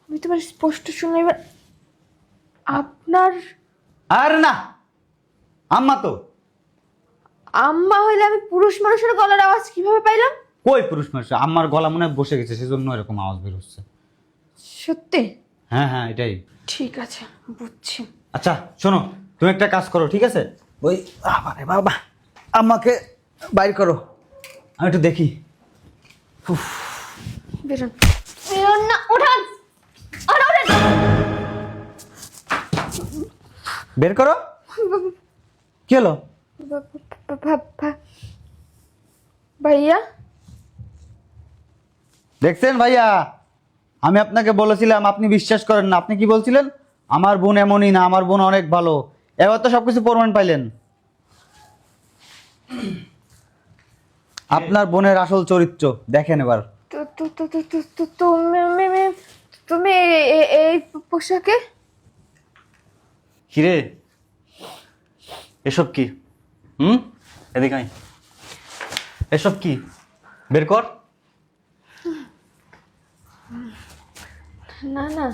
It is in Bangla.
আমি তোমার স্পষ্ট শুনলাম এবার। আপনার আর না, আম্মা তো। আম্মা হইলে আমি পুরুষ মানুষের গলার আওয়াজ কিভাবে পাইলাম? কই পুরুষ মানুষ? আম্মার গলা মনে হয় বসে গেছে, সেজন্য এরকম আওয়াজ বের হচ্ছে। সত্যি? হ্যাঁ হ্যাঁ, এটাই। ঠিক আছে, বুঝছি। আচ্ছা শোনো, তুমি একটা কাজ করো, ঠিক আছে? ওই বাবারে বাবা, আম্মাকে বাইর করো, আমি একটু দেখি। বেরোন, বেরোন না, ওঠান, ওঠান। বের করো। কি হলো? ভাইয়া, দেখছেন ভাইয়া, আমি আপনাকে বলেছিলাম, আপনি বিশ্বাস করেন না। আপনি কি বলছিলেন? আমার বোন এমনই না, আমার বোন অনেক ভালো। এবার তো সবকিছু প্রমাণ পাইলেন। আপনার বোনের আসল চরিত্র দেখেন এবার। তুমি তুমি এই পোশাকে? কিরে, এসব কি? এদিকে আয়। এসব কি? বের কর। না না,